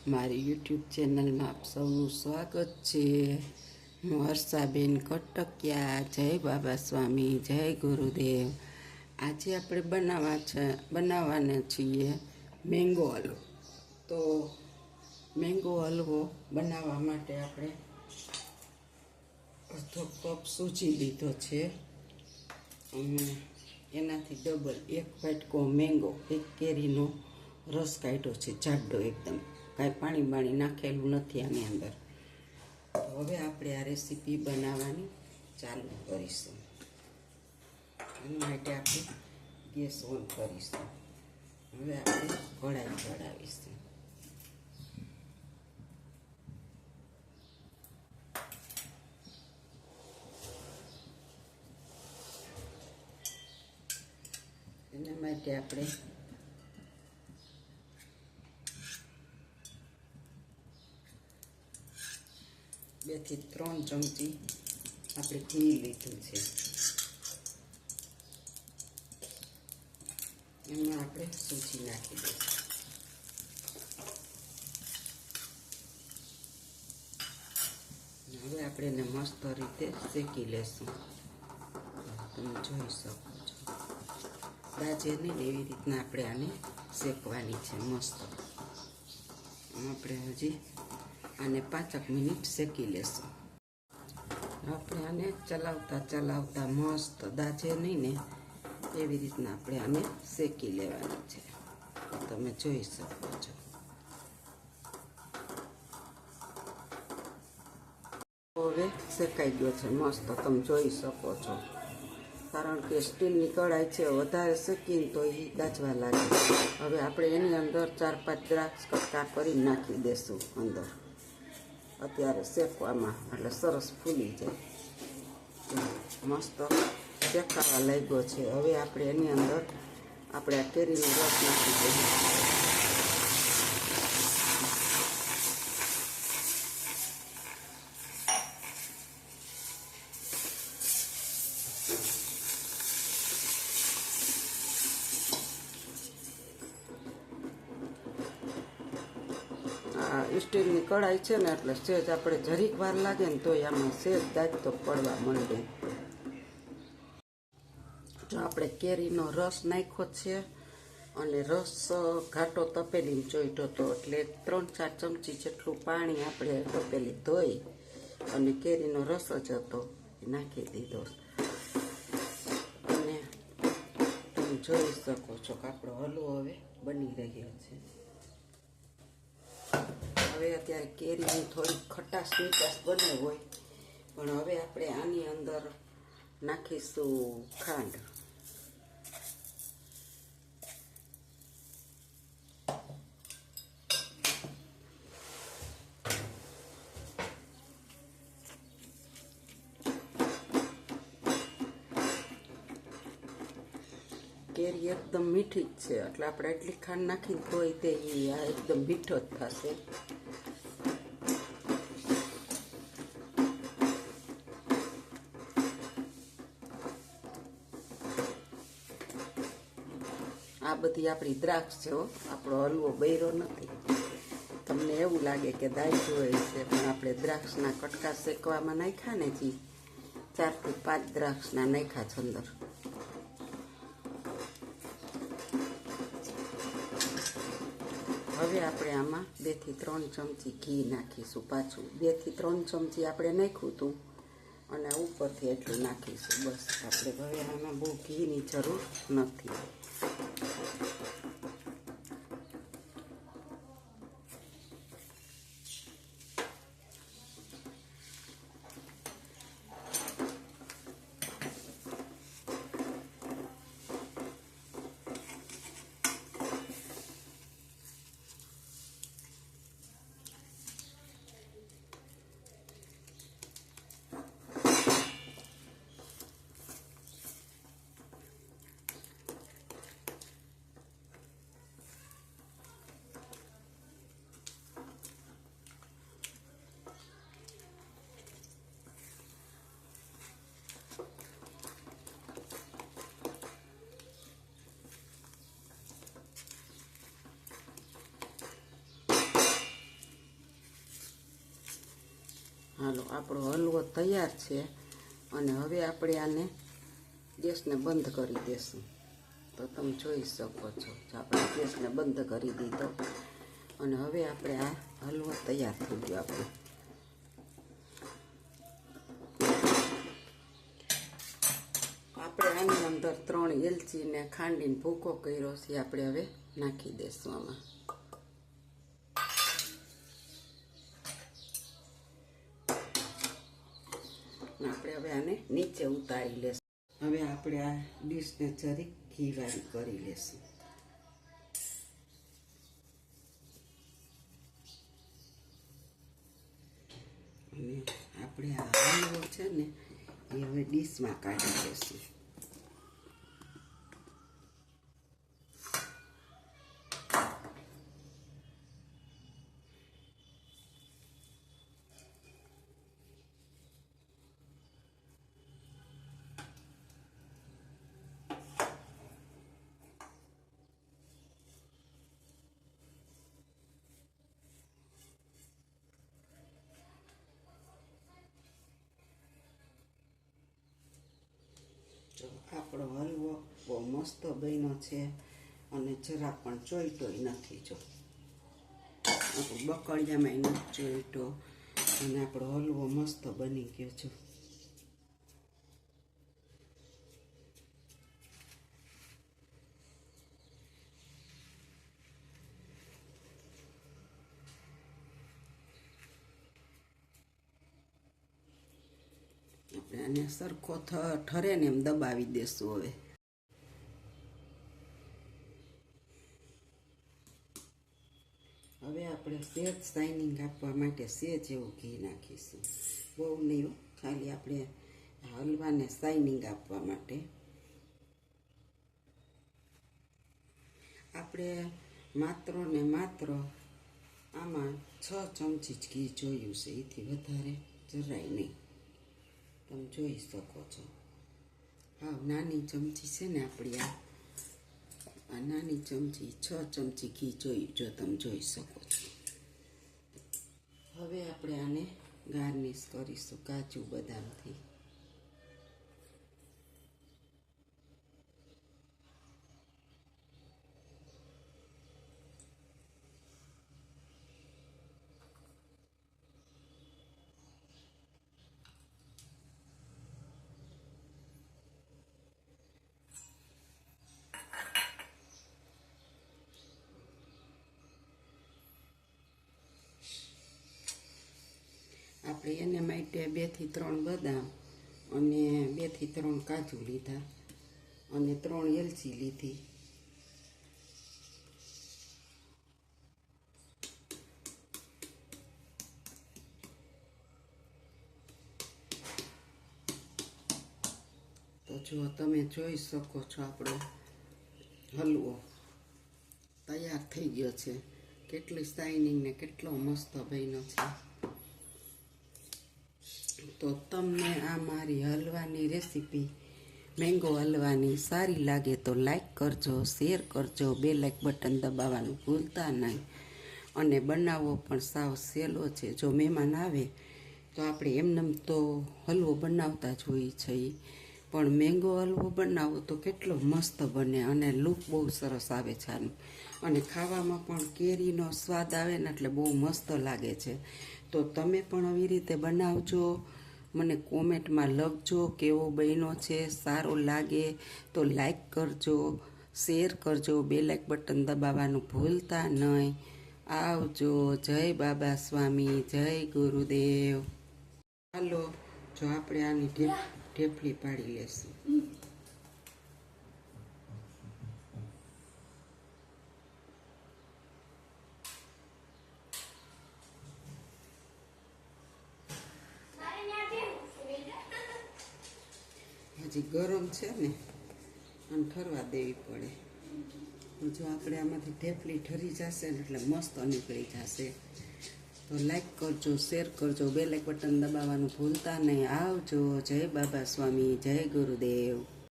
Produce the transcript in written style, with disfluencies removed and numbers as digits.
મારી યુટ્યુબ ચેનલમાં આપ સૌનું સ્વાગત છે। હું હર્ષાબેન કટકિયા। જય બાબા સ્વામી, જય ગુરુદેવ। આજે આપણે બનાવવાના છીએ મેંગો હલવો। તો મેંગો હલવો બનાવવા માટે આપણે અડધો કપ સૂજી લીધો છે અને એનાથી ડબલ એક વાટકો મેંગો, એક કેરીનો રસ કાઢ્યો છે, જાડો એકદમ, કાંઈ પાણી નાખેલું નથી આની અંદર। તો હવે આપણે આ રેસીપી બનાવવાની ચાલુ કરીશું। એના માટે આપણે ગેસ ઓન કરીશું। હવે આપણે કઢાઈ ચડાવીશું। એના માટે આપણે 2 થી 3 ચમચી આપણે ઘી લીધું છે। એમાં આપણે સૂજી નાખી દઈશું। હવે આપણે એને મસ્ત રીતે શેકી લેશું। તમે જોઈ શકો છો, દાજે નહીં એવી રીતના આપણે આને શેકવાની છે મસ્ત। આપણે હજી આને 5 મિનિટ શેકી લેશું। આપણે આને ચલાવતા મસ્ત દાજે નહીં ને એવી રીતના આપણે આને શેકી લેવાની છે। તમે જોઈ શકો છો। હવે શેકાઈ ગયો છે મસ્ત, તમે જોઈ શકો છો। કારણ કે સ્ટીલની કઢાઈ છે, વધારે શેકીને તો એ દાજવા લાગે। હવે આપણે એની અંદર 4-5 દ્રાક્ષ કટકા કરી નાખી દેશું અંદર અત્યારે શેકવામાં, એટલે સરસ ફૂલી જાય। મસ્ત શેકાવા લાગ્યો છે। હવે આપણે એની અંદર આપણે આ કેરીનો રસ નાખી દઈએ। સ્ટીલની કઢાઈ છે ને એટલે સેજ આપણે જરીક વાર લાગે ને તોય આમાં સેજ દાજ તો પડવા માંડે। જો આપણે કેરીનો રસ નાખ્યો છે અને રસ ઘાટો તપેલીમાં ચોંટ્યો હતો, એટલે 3-4 ચમચી જેટલું પાણી આપણે તપેલી ધોઈ અને કેરીનો રસ જ હતો એ નાખી દીધો। અને તમે જોઈ શકો છો કે આપણો હલવો હવે બની રહ્યો છે। હવે અત્યારે કેરીની થોડી ખટાશ મીઠાશ બને હોય, પણ હવે આપણે આની અંદર નાખીશું ખાંડ। કેરી એકદમ મીઠી જ છે, એટલે આપણે એટલી ખાંડ નાખીને તોય તે આ એકદમ મીઠો જ થશે। આ બધી આપણી દ્રાક્ષ છે, આપણો હલવો બૈરો નથી। તમને એવું લાગે કે દાજ્યો હોય છે, પણ આપણે દ્રાક્ષના કટકા શેકવામાં નાખ્યા ને, 4 થી 5 દ્રાક્ષના નાખ્યા છે અંદર। હવે આપણે આમાં 2 થી 3 ચમચી ઘી નાખીશું પાછું। 2 થી 3 ચમચી આપણે નાખ્યું હતું અને ઉપરથી એટલું નાખીશું બસ। આપણે હવે આમાં બહુ ઘીની જરૂર નથી। હાલો, આપણો હલવો તૈયાર છે અને હવે આપણે આને ગેસને બંધ કરી દેશું. તો તમે જોઈ શકો છો, આપણે ગેસને બંધ કરી દીધો અને હવે આપણે આ હલવો તૈયાર થઈ ગયો આપણો. આપણે આની અંદર 3 એલચીને ખાંડીને ભૂકો કર્યો છે, આપણે હવે નાખી દઈશું આમાં. આપણે હવે આને નીચે ઉતારી લેશું. હવે આપણે આ ડીશને જરીક ઘીવાળી કરી લેશું. અને આપણે આ હલવો છે ને એ હવે ડીશમાં કાઢી લેશું. આપણો હલવો બહુ મસ્ત બન્યો છે અને જરા પણ ચોઈટોય નથી. જો આપણું બકડિયામાં નથી ચોઈટો અને આપણો હલવો મસ્ત બની ગયો છે. આપણે આને સરખો ઠરે ને એમ દબાવી દેશું. હવે આપણે સેજ શાઇનિંગ આપવા માટે સેજ એવું ઘી નાખીશું. બહુ નહીં, ખાલી આપણે હલવાને શાઇનિંગ આપવા માટે. આપણે માત્ર ને માત્ર આમાં 6 ચમચી જ ઘી જોયું છે, એથી વધારે જરાય નહીં. તમે જોઈ શકો છો. હા, નાની ચમચી છે ને આપણી આ નાની ચમચી 6 ચમચી ઘી જોયું, જો તમે જોઈ શકો છો. હવે આપણે આને ગાર્નિશ કરીશું કાજુ બદામથી. આપણે એને માટે 2 થી 3 બદામ અને 2 થી 3 કાજુ લીધા અને 3 એલચી લીધી. તો જો તમે જોઈ શકો છો, આપણો હલવો તૈયાર થઈ ગયો છે. કેટલી શાઇનિંગ ને કેટલો મસ્ત બન્યો છે. તો તમને આ મારી હલવાની રેસીપી મેંગો હલવાની સારી લાગે તો લાઈક કરજો, શેર કરજો, બે લાઈક બટન દબાવવાનું ભૂલતા નહીં. અને બનાવવો પણ સાવ સહેલો છે. જો મહેમાન આવે તો આપણે એમનેમ તો હલવો બનાવતા જ હોઈએ છીએ, પણ મેંગો હલવો બનાવો તો કેટલો મસ્ત બને અને લુક બહુ સરસ આવે છે આનું. અને ખાવામાં પણ કેરીનો સ્વાદ આવે ને એટલે બહુ મસ્ત લાગે છે. તો તમે પણ આવી રીતે બનાવજો, મને કોમેન્ટમાં લખજો કેવો બન્યો છે. સારો લાગે તો લાઈક કરજો, શેર કરજો, બે લાઈક બટન દબાવવાનું ભૂલતા નહીં. આવજો. જય બાબા સ્વામી, જય ગુરુદેવ. હાલો, જો આપણે આની ઢેફલી પાડી લેશું. હજી ગરમ છે ને, આમ ઠરવા દેવી પડે. જો આપણે આમાંથી ઢેફલી ઠરી જશે ને એટલે મસ્ત નીકળી જશે. તો લાઈક કરજો, શેર કરજો, બે લાઈક બટન દબાવવાનું ભૂલતા નહીં. આવજો. જય બાબા સ્વામી, જય ગુરુદેવ.